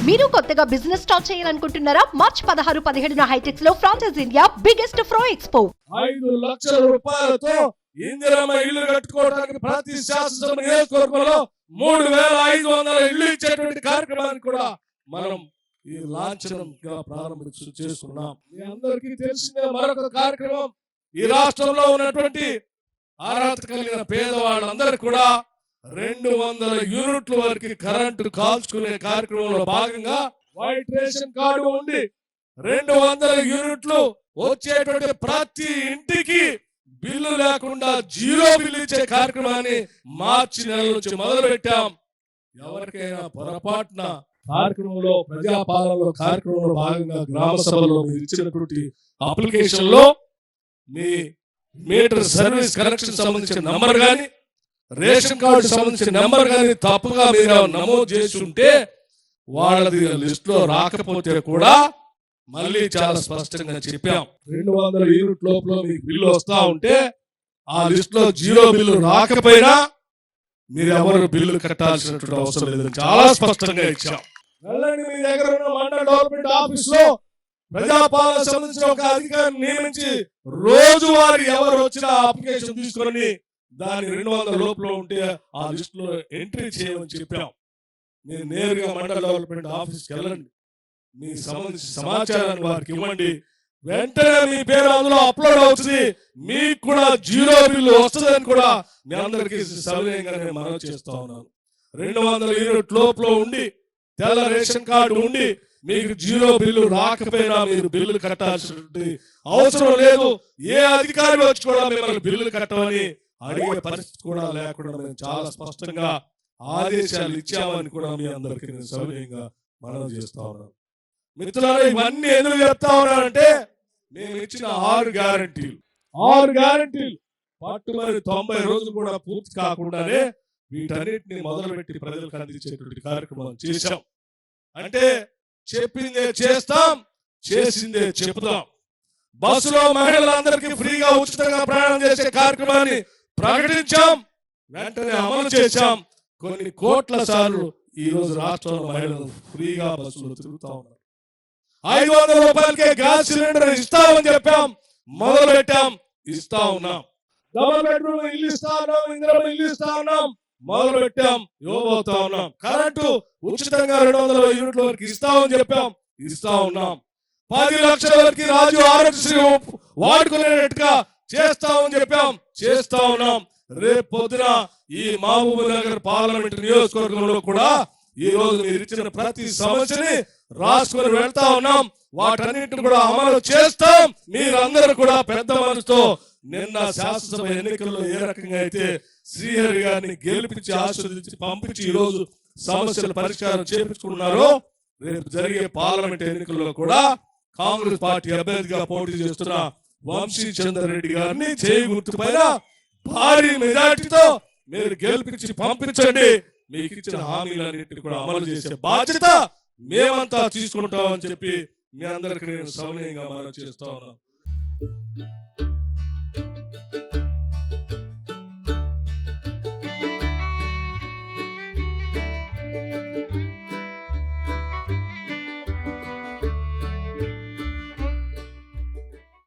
మీరు కొత్తగా business start చేయాలనుకుంటున్నారా? మార్చ్ 16, 17న హైటెక్స్ లో ఫ్రాన్సెస్ ఇండియా బిగ్గెస్ట్ ఫ్రో ఎక్స్పో. 5 లక్షల రూపాయలతో ఇందిరమ్మ ఇల్లు కట్టుకోవడానికి ప్రతి శాసనసభ నియోజకవర్గంలో 3500 ఇల్లు ఇచ్చేటువంటి కార్యక్రమాన్ని కూడా మనం ఈ లాంఛనంగా చేసుకున్నాం. మీ అందరికీ తెలిసిన మరొక కార్యక్రమం, ఈ రాష్ట్రంలో ఉన్నటువంటి అర్హత కలిగిన పేదవాళ్ళందరూ కూడా 200 యూనిట్ల వరకు కరెంటు కాల్చుకునే కార్యక్రమంలో భాగంగా వైట్ రేషన్ కార్డు ఉండి 200 యూనిట్లు వచ్చేటువంటి ప్రతి ఇంటికి బిల్లు లేకుండా జీరో బిల్లు ఇచ్చే కార్యక్రమాన్ని మార్చి నెల నుంచి మొదలు పెట్టాం. ఎవరికైనా పొరపాటున కార్యక్రమంలో ప్రజాపాలనలో కార్యక్రమంలో భాగంగా గ్రామ సభలో మీరు ఇచ్చినటువంటి అప్లికేషన్ లో మీ మీటర్ సర్వీస్ కనెక్షన్ సంబంధించిన నంబర్ కానీ రేషన్ కార్డు సంబంధించిన నెంబర్ కానీ తప్పుగా మీరు నమోదు చేసి ఉంటే వాళ్ళది లిస్ట్ లో రాకపోతే కూడా మళ్ళీ చాలా స్పష్టంగా చెప్పాం. 200 యూనిట్ లోపల మీకు బిల్లు వస్తా ఉంటే ఆ లిస్ట్ లో జీరో బిల్లు రాకపోయినా మీరు ఎవరు బిల్లు కట్టాల్సినటువంటి అవసరం లేదని చాలా స్పష్టంగా ఇచ్చాం. వెళ్ళండి, మీ దగ్గర ఉన్న మండల డెవలప్మెంట్ ఆఫీస్ లో ప్రజాపాలన సంబంధించిన ఒక అధికారిని నియమించి రోజువారీ ఎవరు వచ్చినా అప్లికేషన్ తీసుకొని దాని 200 లోపల ఉంటే ఆ లిస్ట్ లో ఎంట్రీ చేయమని చెప్పాం. మీరు నేరుగా మండల డెవలప్మెంట్ ఆఫీస్కి వెళ్ళండి, మీ సంబంధించిన సమాచారాన్ని వారికి ఇవ్వండి. వెంటనే మీ పేరు అందులో అప్లోడ్ అవుతుంది, మీకు కూడా జీరో బిల్లు వస్తుందని కూడా మీ అందరికీ సవినయంగా నేను మనవి చేస్తా ఉన్నాను. 200 యూనిట్ లోపల ఉండి తెల్ల రేషన్ కార్డు ఉండి మీకు జీరో బిల్లు రాకపోయినా మీరు బిల్లు కట్టాల్సిన అవసరం లేదు. ఏ అధికారి వచ్చి కూడా మిమ్మల్ని బిల్లు కట్టమని అడిగే పరిస్థితి కూడా లేకుండా మేము చాలా స్పష్టంగా ఆదేశాలు ఇచ్చామని కూడా మీ అందరికీ నేను సవినయంగా మనవి చేస్తా ఉన్నాను. మిత్రులారా, ఇవన్నీ ఎందుకు చెప్తా ఉన్నానంటే మేము ఇచ్చిన 6 గ్యారంటీలు పట్టుమని 90 రోజులు కూడా పూర్తి కాకుండానే వీటన్నిటిని మొదలుపెట్టి ప్రజలకు అందించేటువంటి కార్యక్రమం చేశాం. అంటే చెప్పిందే చేస్తాం, చేసిందే చెప్తాం. బస్సులో మహిళలందరికీ ఫ్రీగా ఉచితంగా ప్రయాణం చేసే కార్యక్రమాన్ని ప్రకటించాం, వెంటనే అమలు చేశాం. కొన్ని కోట్ల సార్లు ఈ రోజు రాష్ట్రంలో మహిళలు ఫ్రీగా బస్సులో తిరుగుతా ఉన్నారు. 500 రూపాయలకే గ్యాస్ సిలిండర్ ఇస్తామని చెప్పాం, మొదలు పెట్టాం, ఇస్తా ఉన్నాం. డబుల్ బెడ్రూమ్ ఇల్లు ఇస్తా ఉన్నాం, ఇందిరమ్మ ఇల్లు ఇస్తా ఉన్నాం, మొదలు పెట్టాం, ఇవ్వబోతా ఉన్నాం. కరెంటు ఉచితంగా 200 యూనిట్ల వరకు ఇస్తామని చెప్పాం, ఇస్తా ఉన్నాం. 10 లక్షల వరకు రాజు ఆరోగ్యశ్రీ వాడుకునేట్టుగా చేస్తామని చెప్పాం, చేస్తా ఉన్నాం. రేపు పొద్దున ఈ మహబూబ్ నగర్ పార్లమెంట్ నియోజకవర్గంలో కూడా ఈ రోజు మీరు ఇచ్చిన ప్రతి సమస్యని రాసుకొని వెళ్తా ఉన్నాం. వాటన్నిటిని కూడా అమలు చేస్తాం. మీరందరూ కూడా పెద్ద మనసుతో నిన్న శాసనసభ ఎన్నికల్లో ఏ రకంగా అయితే శ్రీహరి గారిని గెలిపించి ఆశీర్వదించి పంపించి ఈ రోజు సమస్యల పరిష్కారం చేపించుకున్నారో, రేపు జరిగే పార్లమెంట్ ఎన్నికల్లో కూడా కాంగ్రెస్ పార్టీ అభ్యర్థిగా పోటీ చేస్తున్న వంశీ చందర్ రెడ్డి గారిని చేయి గుర్తుపైన భారీ మెజార్టీతో మీరు గెలిపించి పంపించండి. మీకు ఇచ్చిన హామీలన్నింటినీ కూడా అమలు చేసే బాధ్యత మేమంతా తీసుకుంటామని చెప్పి మీ అందరికీ నేను సౌనీయంగా మనం చేస్తా ఉన్నాం.